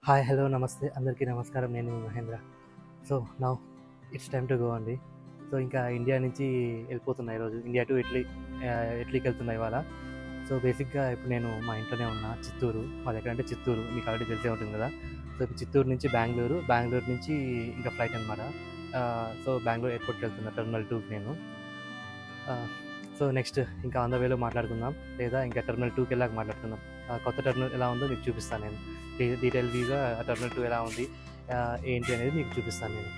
Hi hello నమస్తే అందరికీ నమస్కారం. నేను Mahendra. So now it's time to go అండి. సో ఇంకా ఇండియా నుంచి వెళ్ళిపోతున్నా ఈరోజు. ఇండియా టు ఇటలీకి వెళ్తున్నా ఇవాళ. సో బేసిక్గా ఇప్పుడు నేను మా ఇంట్లోనే ఉన్నా. చిత్తూరు మాది. ఎక్కడంటే చిత్తూరు, మీకు ఆల్రెడీ తెలిసే ఉంటుంది కదా. సో ఇప్పుడు చిత్తూరు నుంచి బెంగళూరు నుంచి ఇంకా ఫ్లైట్ అనమాట. సో బెంగళూరు ఎయిర్పోర్ట్కి వెళ్తున్నా, టెర్మినల్ 2కి నేను. సో నెక్స్ట్ ఇంకా ఆన్ ద వేలో మాట్లాడుకుందాం, లేదా ఇంకా టెర్మినల్ 2కి వెళ్ళాక మాట్లాడుకుందాం. కొత్త టెర్మినల్ ఎలా ఉందో మీకు చూపిస్తాను నేను. డీటెయిల్ వ్యూగా టెర్మినల్ 2 ఎలా ఉంది ఏంటి అనేది మీకు చూపిస్తాను నేను.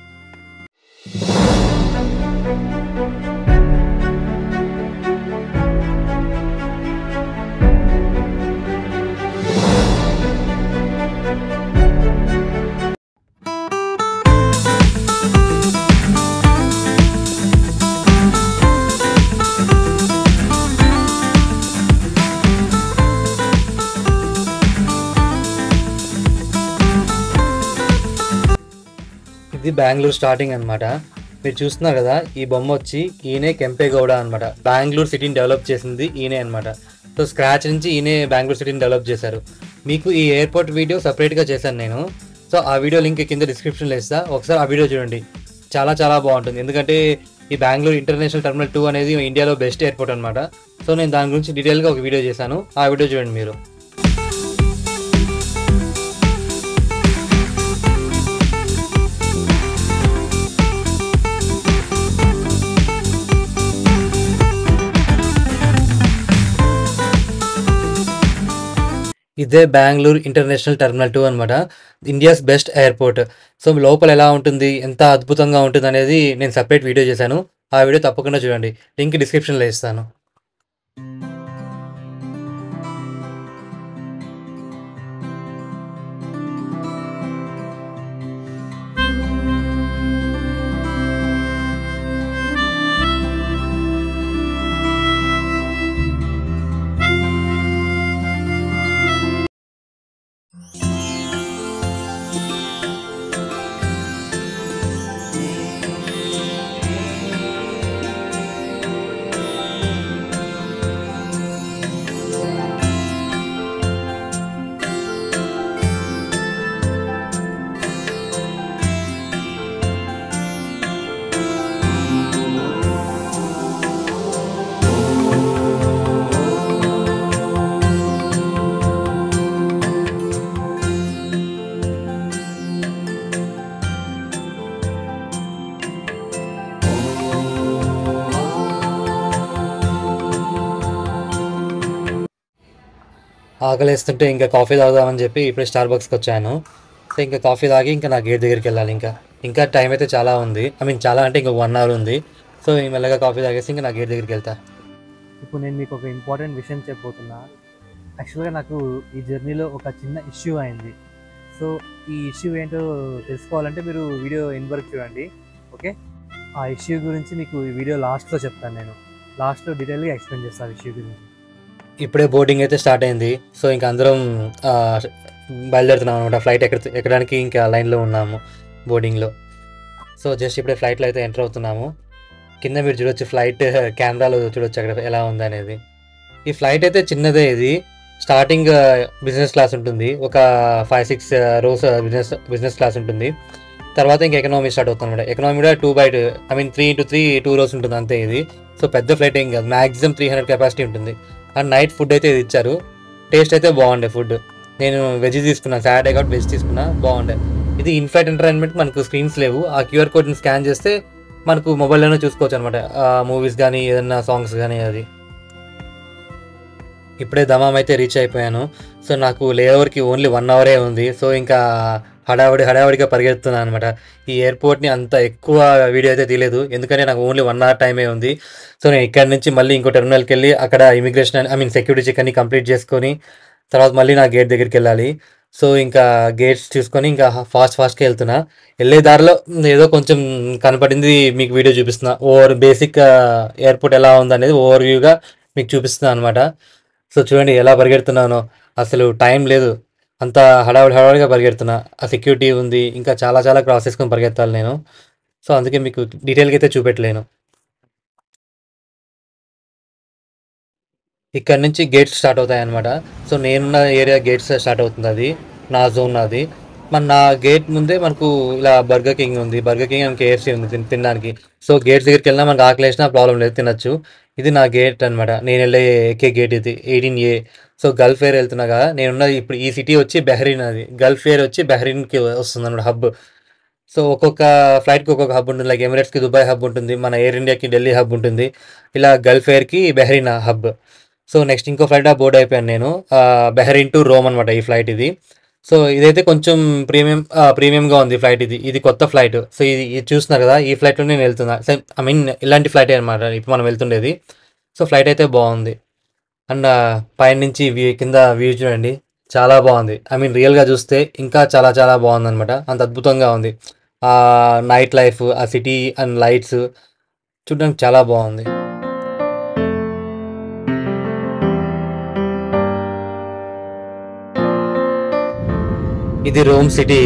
ఇది బెంగళూరు స్టార్టింగ్ అనమాట. మీరు చూస్తున్నారు కదా, ఈ బొమ్మ వచ్చి ఈయనే కెంపేగౌడ అనమాట. బెంగళూరు సిటీని డెవలప్ చేసింది ఈయనే అనమాట. సో స్క్రాచ్ నుంచి ఈయనే బెంగళూరు సిటీని డెవలప్ చేశారు. మీకు ఈ ఎయిర్పోర్ట్ వీడియో సపరేట్గా చేశాను నేను. సో ఆ వీడియో లింక్ కింద డిస్క్రిప్షన్లో ఇస్తా, ఒకసారి ఆ వీడియో చూడండి. చాలా చాలా బాగుంటుంది. ఎందుకంటే ఈ బెంగళూరు ఇంటర్నేషనల్ టెర్మినల్ 2 అనేది ఇండియాలో బెస్ట్ ఎయిర్పోర్ట్ అనమాట. సో నేను దాని గురించి డీటెయిల్గా ఒక వీడియో చేశాను, ఆ వీడియో చూడండి మీరు. ఇదే బెంగళూరు ఇంటర్నేషనల్ టెర్మినల్ 2 అనమాట, ఇండియాస్ బెస్ట్ ఎయిర్పోర్ట్. సో లోపల ఎలా ఉంటుంది, ఎంత అద్భుతంగా ఉంటుంది అనేది నేను సపరేట్ వీడియో చేశాను, ఆ వీడియో తప్పకుండా చూడండి. లింక్ డిస్క్రిప్షన్లో ఇస్తాను. ఆకలిస్తుంటే ఇంకా కాఫీ తాగుదామని చెప్పి ఇప్పుడు స్టార్బక్స్కి వచ్చాను. సో ఇంకా కాఫీ తాగి ఇంకా నా గేట్ దగ్గరికి వెళ్ళాలి. ఇంకా టైం అయితే చాలా ఉంది. చాలా అంటే ఇంకా 1 hour ఉంది. సో ఈ మెల్లగా కాఫీ తాగేసి ఇంకా నా గేట్ దగ్గరికి వెళ్తా. ఇప్పుడు నేను మీకు ఒక ఇంపార్టెంట్ విషయం చెప్పబోతున్నా. యాక్చువల్గా నాకు ఈ జర్నీలో ఒక చిన్న ఇష్యూ అయింది. సో ఈ ఇష్యూ ఏంటో తెలుసుకోవాలంటే మీరు వీడియో ఎండ్ వరకు చూడండి, ఓకే? ఆ ఇష్యూ గురించి మీకు ఈ వీడియో లాస్ట్లో చెప్తాను. నేను లాస్ట్లో డీటెయిల్గా ఎక్స్ప్లెయిన్ చేస్తాను ఆ ఇష్యూ గురించి. ఇప్పుడే బోర్డింగ్ అయితే స్టార్ట్ అయింది. సో ఇంకా అందరం బయలుదేరుతున్నాం అనమాట. ఫ్లైట్ ఎక్కడానికి ఇంకా లైన్లో ఉన్నాము బోర్డింగ్లో. సో జస్ట్ ఇప్పుడే ఫ్లైట్లో అయితే ఎంటర్ అవుతున్నాము. కింద మీరు చూడొచ్చు, ఫ్లైట్ కెమెరాలో చూడొచ్చు అక్కడ ఎలా ఉంది అనేది. ఈ ఫ్లైట్ అయితే చిన్నదే. ఇది స్టార్టింగ్ బిజినెస్ క్లాస్ ఉంటుంది, ఒక 5-6 rows బిజినెస్ క్లాస్ ఉంటుంది. తర్వాత ఇంకా ఎకనామీ స్టార్ట్ అవుతుంది అనమాట. ఎకనామీ కూడా 2/2 3x3 2 rows ఉంటుంది అంతే. ఇది సో పెద్ద ఫ్లైట్ ఏం కాదు, మ్యాక్సిమం 300 కెపాసిటీ ఉంటుంది. అండ్ నైట్ ఫుడ్ అయితే ఇది ఇచ్చారు. టేస్ట్ అయితే బాగుండే ఫుడ్. నేను వెజ్ తీసుకున్నాను, సాటర్డే కాబట్టి వెజ్ తీసుకున్నా, బాగుండే. ఇది ఇన్ఫ్లైట్ ఎంటర్టైన్మెంట్. మనకు స్క్రీన్స్ లేవు, ఆ క్యూఆర్ కోడ్ని స్కాన్ చేస్తే మనకు మొబైల్లోనే చూసుకోవచ్చు అనమాట, మూవీస్ కానీ ఏదన్నా సాంగ్స్ కానీ. అది ఇప్పుడే దమాం అయితే రీచ్ అయిపోయాను. సో నాకు లేఓవర్కి ఓన్లీ 1 hour ఉంది. సో ఇంకా హడావుడిగా పరిగెత్తున్నాను అనమాట. ఈ ఎయిర్పోర్ట్ని అంత ఎక్కువ వీడియో అయితే తీయలేదు, ఎందుకంటే నాకు ఓన్లీ 1 hour టైమే ఉంది. సో నేను ఇక్కడ నుంచి మళ్ళీ ఇంకో టెర్మినల్కి వెళ్ళి అక్కడ ఇమిగ్రేషన్ సెక్యూరిటీ చెక్ అన్ని కంప్లీట్ చేసుకొని తర్వాత మళ్ళీ నా గేట్ దగ్గరికి వెళ్ళాలి. సో ఇంకా గేట్స్ చూసుకొని ఇంకా ఫాస్ట్గా వెళ్తున్నా. వెళ్ళే దారిలో ఏదో కొంచెం కనపడింది మీకు వీడియో చూపిస్తున్నా. బేసిక్ ఎయిర్పోర్ట్ ఎలా ఉందనేది ఓవర్ వ్యూగా మీకు చూపిస్తున్నా అనమాట. సో చూడండి ఎలా పరిగెడుతున్నానో, అసలు టైం లేదు, అంత హడావుడిగా పరిగెడుతున్నా. ఆ సెక్యూరిటీ ఉంది, ఇంకా చాలా చాలా క్రాస్ చేసుకొని పరిగెత్తాలి నేను. సో అందుకే మీకు డీటెయిల్గా అయితే చూపెట్టలేను. ఇక్కడ నుంచి గేట్స్ స్టార్ట్ అవుతాయి అనమాట. సో నేనున్న ఏరియా గేట్స్ స్టార్ట్ అవుతుంది, అది నా జోన్ అది. నా గేట్ ముందే మనకు ఇలా బర్గర్ కింగ్ ఉంది, బర్గర్ కింగ్ అండ్ కేఎఫ్సీ ఉంది తినడానికి. సో గేట్ దగ్గరికి వెళ్ళినా మనకు ఆకలి వేసినా ప్రాబ్లం లేదు, తినొచ్చు. ఇది నా గేట్ అనమాట, నేను వెళ్ళే ఎక్కే గేట్ ఇది 18A. సో గల్ఫ్ ఎయిర్ వెళ్తున్నాగా, నేనున్న ఇప్పుడు ఈ సిటీ వచ్చి బెహ్రీన్, అది గల్ఫ్ ఎయిర్ వచ్చి బెహ్రీన్కి వస్తుంది అనమాట హబ్. సో ఒక్కొక్క ఫ్లైట్కి ఒక్కొక్క హబ్ ఉంటుంది, లైక్ ఎమిరేట్స్కి దుబాయ్ హబ్ ఉంటుంది, మన ఎయిర్ ఇండియాకి ఢిల్లీ హబ్ ఉంటుంది, ఇలా గల్ఫ్ ఎయిర్కి బెహ్రీన్ హబ్. సో నెక్స్ట్ ఇంకో ఫ్లైట్ బోర్డ్ అయిపోయాను నేను, బెహ్రీన్ టు రోమ్ అనమాట ఈ ఫ్లైట్ ఇది. సో ఇదైతే కొంచెం ప్రీమియంగా ఉంది ఫ్లైట్, ఇది కొత్త ఫ్లైట్. సో ఇది చూస్తున్నారు కదా, ఈ ఫ్లైట్లో నేను వెళ్తున్నా. ఐ మీన్ ఇలాంటి ఫ్లైట్ అనమాట ఇప్పుడు మనం వెళ్తుండేది. సో ఫ్లైట్ అయితే బాగుంది. అండ్ పైన నుంచి కింద వ్యూ చూడండి, చాలా బాగుంది. ఐ మీన్ రియల్గా చూస్తే ఇంకా చాలా చాలా బాగుంది అనమాట, అంత అద్భుతంగా ఉంది. ఆ నైట్ లైఫ్, ఆ సిటీ అండ్ లైట్స్ చూడడానికి చాలా బాగుంది. ఇది రోమ్ సిటీ.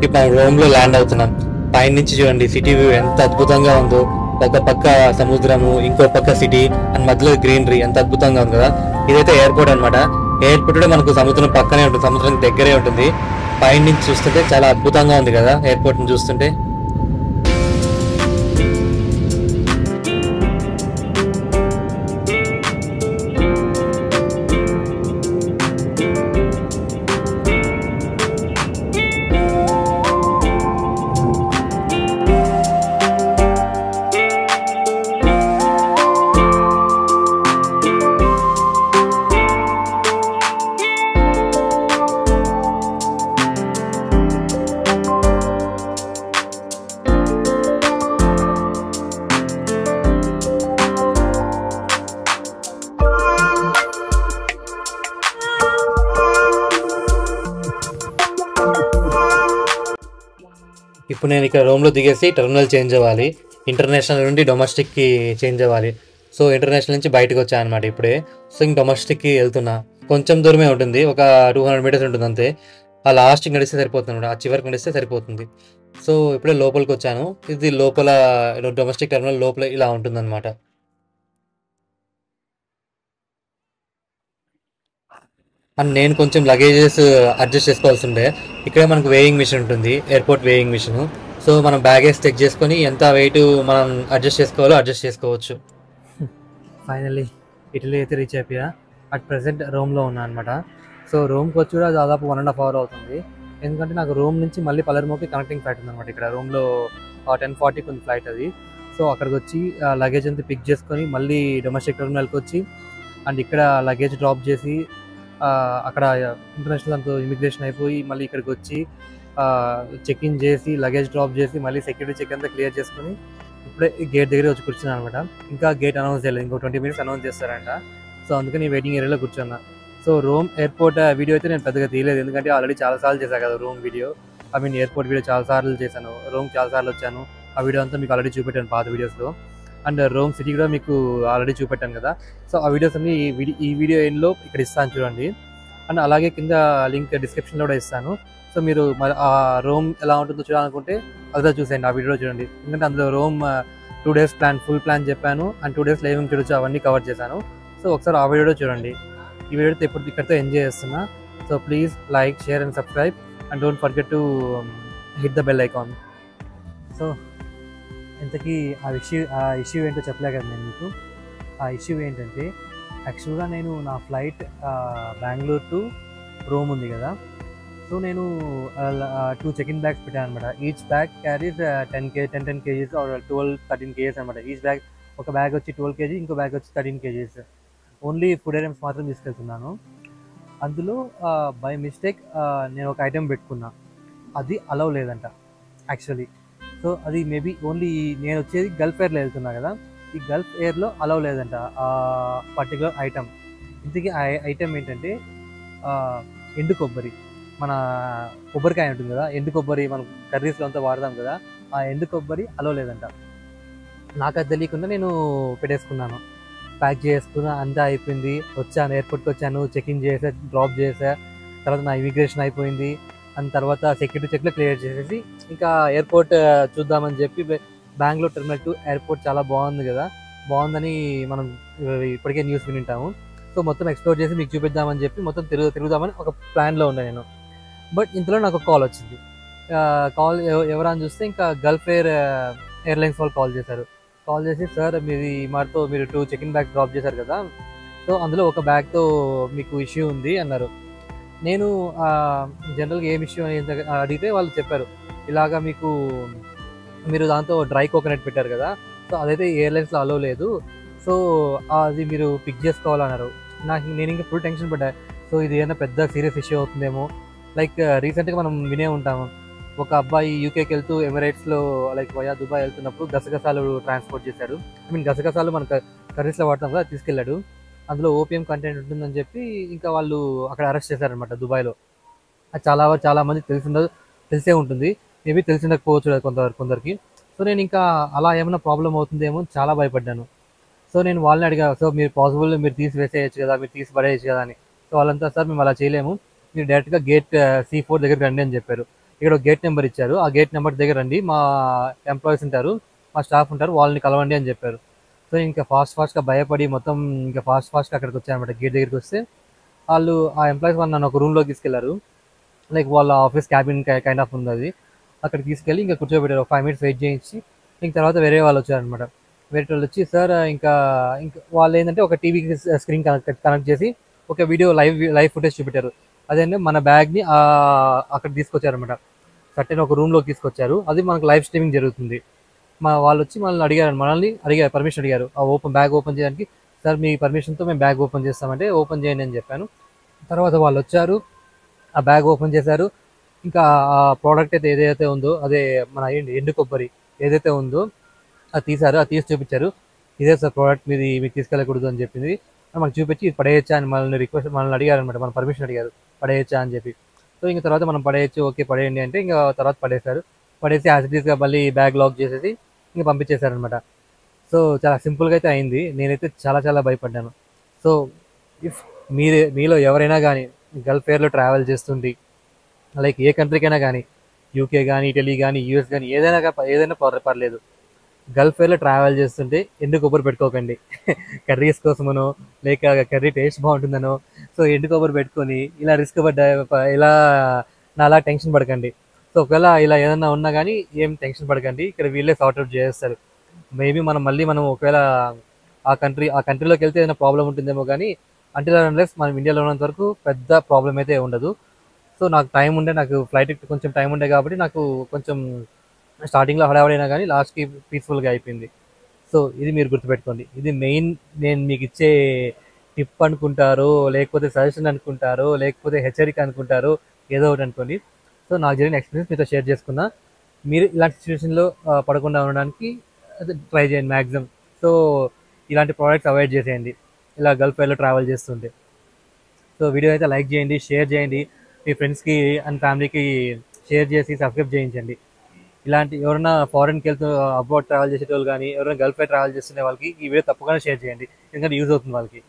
ఇప్పుడు మనం రోమ్లో ల్యాండ్ అవుతున్నాం. పైన నుంచి చూడండి సిటీ వ్యూ ఎంత అద్భుతంగా ఉందో. ఒక పక్క సముద్రము, ఇంకో పక్క సిటీ అండ్ మధ్యలో గ్రీనరీ, ఎంత అద్భుతంగా ఉంది కదా. ఇదైతే ఎయిర్పోర్ట్ అనమాట. ఎయిర్పోర్ట్ కూడా మనకు సముద్రం పక్కనే ఉంటుంది, సముద్రం దగ్గరే ఉంటుంది. పైన నుంచి చూస్తుంటే చాలా అద్భుతంగా ఉంది కదా ఎయిర్పోర్ట్ని చూస్తుంటే. ఇప్పుడు నేను ఇక్కడ రోమ్లో దిగేసి టెర్మినల్ చేంజ్ అవ్వాలి, ఇంటర్నేషనల్ నుండి డొమెస్టిక్కి చేంజ్ అవ్వాలి. సో ఇంటర్నేషనల్ నుంచి బయటకు వచ్చాను అనమాట ఇప్పుడే. సో ఇంక డొమెస్టిక్కి వెళ్తున్నా. కొంచెం దూరమే ఉంటుంది, ఒక 200 మీటర్స్ ఉంటుంది అంతే. ఆ లాస్ట్కి నడిస్తే సరిపోతుంది అనమాట, ఆ చివరికి నడిస్తే సరిపోతుంది. సో ఇప్పుడే లోపలికి వచ్చాను. ఇది లోపల డొమెస్టిక్ టెర్మినల్ లోపల ఇలా ఉంటుందన్నమాట. అండ్ నేను కొంచెం లగేజెస్ అడ్జస్ట్ చేసుకోవాల్సి ఉండే. ఇక్కడే మనకు వేయింగ్ మిషన్ ఉంటుంది, ఎయిర్పోర్ట్ వేయింగ్ మిషన్. సో మనం బ్యాగేజ్ చెక్ చేసుకొని ఎంత వెయిట్ మనం అడ్జస్ట్ చేసుకోవాలో అడ్జస్ట్ చేసుకోవచ్చు. ఫైనల్లీ ఇటలీ అయితే రీచ్ అయిపోయా. అట్ ప్రెసెంట్ రోమ్లో ఉన్నా అనమాట. సో రోమ్కి వచ్చి కూడా దాదాపు 1.5 hours అవుతుంది. ఎందుకంటే నాకు రోమ్ నుంచి మళ్ళీ పలర్మోకి కనెక్టింగ్ ఫ్లైట్ ఉందన్నమాట. ఇక్కడ రోమ్లో 10:40కి ఉంది ఫ్లైట్ అది. సో అక్కడికి వచ్చి లగేజ్ అంతా పిక్ చేసుకొని మళ్ళీ డొమెస్టిక్ టెర్మినల్కి వచ్చి అండ్ ఇక్కడ లగేజ్ డ్రాప్ చేసి అక్కడ ఇంటర్నేషనల్ అంతా ఇమిగ్రేషన్ అయిపోయి మళ్ళీ ఇక్కడికి వచ్చి చెక్ ఇన్ చేసి లగేజ్ డ్రాప్ చేసి మళ్ళీ సెక్యూరిటీ చెక్ అంతా క్లియర్ చేసుకొని ఇప్పుడే గేట్ దగ్గర వచ్చి కూర్చున్నాను అనమాట. ఇంకా గేట్ అనౌన్స్ చేయలేదు, ఇంకో 20 minutes అనౌన్స్ చేస్తారంట. సో అందుకని వెయిటింగ్ ఏరియాలో కూర్చున్నా. సో రోమ్ ఎయిర్పోర్ట్ వీడియో అయితే నేను పెద్దగా తీయలేదు, ఎందుకంటే ఆల్రెడీ చాలాసార్లు చేశాను కదా Rome video. I mean airport video చాలాసార్లు చేశాను, రోమ్ చాలాసార్లు వచ్చాను. ఆ వీడియో అంతా మీకు ఆల్రెడీ చూపెట్టాను పాత వీడియోస్లో. అండ్ రోమ్ సిటీ కూడా మీకు ఆల్రెడీ చూపెట్టాను కదా. సో ఆ వీడియోస్ అన్ని ఈ వీడియో ఎండ్లో ఇక్కడ ఇస్తాను చూడండి. అండ్ అలాగే కింద లింక్ డిస్క్రిప్షన్లో కూడా ఇస్తాను. సో మీరు మరి ఆ రోమ్ ఎలా ఉంటుందో చూడాలనుకుంటే అదే చూసేయండి, ఆ వీడియో చూడండి. ఎందుకంటే అందులో Rome 2 days plan, full plan చెప్పాను. అండ్ 2 days ఏమేమి చూడొచ్చు అవన్నీ కవర్ చేశాను. సో ఒకసారి ఆ వీడియో చూడండి. ఈ వీడియో ఇప్పుడు ఇక్కడితో ఎంజాయ్ చేస్తున్నా. So please like, share and subscribe and don't forget to hit the bell icon. So ఇంతకీ ఆ ఇష్యూ ఏంటో చెప్పలే కదా నేను మీకు. ఆ ఇష్యూ ఏంటంటే యాక్చువల్గా నేను నా ఫ్లైట్ బెంగళూరు టు రోమ్ ఉంది కదా. సో నేను 2 చెక్-ఇన్ బ్యాగ్స్ పెట్టాను అనమాట. Each bag carries 10 kgs or 12-13 kgs అనమాట. ఈచ్ బ్యాగ్, ఒక బ్యాగ్ వచ్చి 12 kg, ఇంకో బ్యాగ్ వచ్చి 13 kgs. ఓన్లీ ఫుడ్ ఐటమ్స్ మాత్రం తీసుకెళ్తున్నాను. అందులో బై మిస్టేక్ నేను ఒక ఐటెం పెట్టుకున్నా, అది అలౌ లేదంట యాక్చువల్లీ. సో అది మేబీ ఓన్లీ నేను వచ్చేది గల్ఫ్ ఎయిర్లో వెళ్తున్నా కదా, ఈ గల్ఫ్ ఎయిర్లో అలౌ లేదంట ఆ పర్టికులర్ ఐటమ్. ఇంతకీ ఆ ఐటమ్ ఏంటంటే ఎండు కొబ్బరి. మన కొబ్బరికాయ ఉంటుంది కదా, ఎండు కొబ్బరి మనం కర్రీస్లో అంతా వాడదాం కదా, ఆ ఎండు కొబ్బరి అలౌ లేదంట. నాకు అది తెలియకుండా నేను పెట్టేసుకున్నాను, ప్యాక్ చేసుకున్నా, అంతా అయిపోయింది. వచ్చాను, ఎయిర్పోర్ట్కి వచ్చాను, చెక్-ఇన్ చేసా, డ్రాప్ చేసా, తర్వాత నా ఇమిగ్రేషన్ అయిపోయింది. అండ్ తర్వాత సెక్యూరిటీ చెక్లో క్లియర్ చేసేసి ఇంకా ఎయిర్పోర్ట్ చూద్దామని చెప్పి బెంగళూరు టెర్మినల్ 2 ఎయిర్పోర్ట్ చాలా బాగుంది కదా, బాగుందని మనం ఇప్పటికే న్యూస్ వినింటాము. సో మొత్తం ఎక్స్ప్లోర్ చేసి మీకు చూపిద్దామని చెప్పి మొత్తం తిరుగుదామని ఒక ప్లాన్లో ఉన్నా నేను. బట్ ఇంతలో నాకు ఒక కాల్ వచ్చింది. కాల్ ఎవరని చూస్తే ఇంకా గల్ఫ్ ఎయిర్లైన్స్ వాళ్ళు కాల్ చేశారు. కాల్ చేసి, సార్ మీది మాతో మీరు 2 చెక్ ఇన్ బ్యాగ్స్ డ్రాప్ చేశారు కదా, సో అందులో ఒక బ్యాగ్తో మీకు ఇష్యూ ఉంది అన్నారు. నేను జనరల్గా ఏం ఇష్యూ అని అడిగితే వాళ్ళు చెప్పారు, ఇలాగా మీరు దాంతో డ్రై కోకోనట్ పెట్టారు కదా, సో అదైతే ఎయిర్లైన్స్లో అలో లేదు, సో అది మీరు పిక్ చేసుకోవాలన్నారు. నేను ఇంకా ఫుల్ టెన్షన్ పడ్డా. సో ఇది ఏదైనా పెద్ద సీరియస్ ఇష్యూ అవుతుందేమో. లైక్ రీసెంట్గా మనం వినే ఉంటాము, ఒక అబ్బాయి యూకేకి వెళ్తూ ఎమిరేట్స్లో లైక్ వయా దుబాయ్ వెళ్తున్నప్పుడు గసగసాలు ట్రాన్స్పోర్ట్ చేశారు. గసగసాలు మనకు కర్రీస్లో వాడతాం కదా, తీసుకెళ్ళాడు. అందులో ఓపీఎం కంటెంట్ ఉంటుందని చెప్పి ఇంకా వాళ్ళు అక్కడ అరెస్ట్ చేశారనమాట దుబాయ్లో. అది చాలా మంది తెలిసే ఉంటుంది, మేబీ తెలిసిండకపోవచ్చు కొందరికి. సో నేను ఇంకా అలా ఏమైనా ప్రాబ్లం అవుతుందేమో చాలా భయపడ్డాను. సో నేను వాళ్ళని అడిగా, సో మీరు తీసి వేసేయచ్చు కదా, మీరు తీసి పడేయచ్చు కదా అని. సో వాళ్ళంతా, సార్ మేము అలా చేయలేము, మీరు డైరెక్ట్గా గేట్ C4 దగ్గరికి రండి అని చెప్పారు. ఇక్కడ ఒక గేట్ నెంబర్ ఇచ్చారు, ఆ గేట్ నెంబర్ దగ్గర రండి, మా ఎంప్లాయీస్ ఉంటారు, మా స్టాఫ్ ఉంటారు, వాళ్ళని కలవండి అని చెప్పారు. సో ఇంకా ఫాస్ట్గా భయపడి మొత్తం ఇంకా ఫాస్ట్గా అక్కడికి వచ్చాయన్నమాట. గేట్ దగ్గరికి వస్తే వాళ్ళు ఆ ఎంప్లాయీస్ వాళ్ళు నన్ను ఒక రూమ్లోకి తీసుకెళ్లారు. లైక్ వాళ్ళ ఆఫీస్ క్యాబిన్ కైండ్ ఆఫ్ ఉంది అది. అక్కడికి తీసుకెళ్ళి ఇంకా కూర్చోబెట్టారు. 5 minutes వెయిట్ చేయించి ఇంక తర్వాత వేరే వాళ్ళు వచ్చారనమాట. వేరే వాళ్ళు వచ్చి, సార్ ఇంకా వాళ్ళు ఏంటంటే ఒక టీవీకి స్క్రీన్ కనెక్ట్ చేసి ఒక వీడియో లైవ్ ఫుటేజ్ చూపెట్టారు. అదేంటే మన బ్యాగ్ని అక్కడ తీసుకొచ్చారనమాట. సర్టెన్ ఒక రూమ్లోకి తీసుకొచ్చారు. అది మనకు లైవ్ స్ట్రీమింగ్ జరుగుతుంది. వాళ్ళు వచ్చి మనల్ని అడిగారు, పర్మిషన్ అడిగారు ఆ బ్యాగ్ ఓపెన్ చేయడానికి. సార్ మీ పర్మిషన్తో మేము బ్యాగ్ ఓపెన్ చేస్తామంటే ఓపెన్ చేయండి అని చెప్పాను. తర్వాత వాళ్ళు వచ్చారు, ఆ బ్యాగ్ ఓపెన్ చేశారు. ఇంకా ఆ ప్రోడక్ట్ అయితే ఏదైతే ఉందో, అదే మన ఎండు కొబ్బరి ఏదైతే ఉందో అది తీశారు. అది తీసి చూపించారు. ఇదే సార్ ప్రోడక్ట్, మీకు తీసుకెళ్ళకూడదు అని చెప్పింది. మనకు చూపించి ఇది పడేయచ్చా అని మనల్ని అడిగారు అనమాట. మన పర్మిషన్ అడిగారు, పడేయచ్చా అని చెప్పి. సో ఇంకా తర్వాత మనం పడేయచ్చు, ఓకే పడేయండి అంటే ఇంకా తర్వాత పడేసి యాసిటీస్గా మళ్ళీ బ్యాగ్ లాక్ చేసేసి ఇంకా పంపించేశారనమాట. సో చాలా సింపుల్గా అయితే అయింది. నేనైతే చాలా భయపడ్డాను. సో ఇఫ్ మీలో ఎవరైనా కానీ గల్ఫ్ ఎయిర్లో ట్రావెల్ చేస్తుంది, లైక్ ఏ కంట్రీకైనా కానీ, యూకే కానీ, ఇటలీ కానీ, యూఎస్ కానీ, ఏదైనా పర్లేదు, గల్ఫ్ ఎయిర్లో ట్రావెల్ చేస్తుంటే ఎండు కొబ్బరి పెట్టుకోకండి. కర్రీస్ కోసమనో లేక కర్రీ టేస్ట్ బాగుంటుందనో సో ఎండు కొబ్బరి పెట్టుకొని ఇలా ఇలా అలా టెన్షన్ పడకండి. సో ఒకవేళ ఇలా ఏదైనా ఉన్నా కానీ ఏం టెన్షన్ పడకండి, ఇక్కడ వీళ్ళే సార్ట్అవుట్ చేస్తారు. మేబీ మనం ఒకవేళ ఆ కంట్రీలోకి వెళ్తే ఏదైనా ప్రాబ్లం ఉంటుందేమో, కానీ అన్లెస్ మనం ఇండియాలో ఉన్నంత వరకు పెద్ద ప్రాబ్లం అయితే ఉండదు. సో నాకు ఫ్లైట్ కొంచెం టైం ఉండే కాబట్టి నాకు కొంచెం స్టార్టింగ్లో హడావడైనా కానీ లాస్ట్కి పీస్ఫుల్గా అయిపోయింది. సో ఇది మీరు గుర్తుపెట్టుకోండి. ఇది మెయిన్ నేను మీకు ఇచ్చే టిప్ అనుకుంటారో, లేకపోతే సజెషన్ అనుకుంటారో, లేకపోతే హెచ్చరిక అనుకుంటారో, ఏదో ఒకటి అనుకోండి. సో నాకు జరిగిన ఎక్స్పీరియన్స్ మీతో షేర్ చేసుకున్నా. మీరు ఇలాంటి సిచ్యువేషన్లో పడకుండా ఉండడానికి ట్రై చేయండి మ్యాక్సిమం. సో ఇలాంటి ప్రోడక్ట్స్ అవాయిడ్ చేసేయండి ఇలా గల్ఫ్ ఎయిర్లో ట్రావెల్ చేస్తుంటే. సో వీడియో అయితే లైక్ చేయండి, షేర్ చేయండి, మీ ఫ్రెండ్స్కి అండ్ ఫ్యామిలీకి షేర్ చేసి సబ్స్క్రైబ్ చేయించండి. ఇలాంటి ఎవరైనా ఫారెన్కి అబ్రాడ్ ట్రావెల్ చేసే వాళ్ళు కానీ, ఎవరైనా గల్ఫ్ ట్రావెల్ చేస్తున్న వాళ్ళకి ఈ వీడియో తప్పకుండా షేర్ చేయండి, ఎందుకంటే యూజ్ అవుతుంది వాళ్ళకి.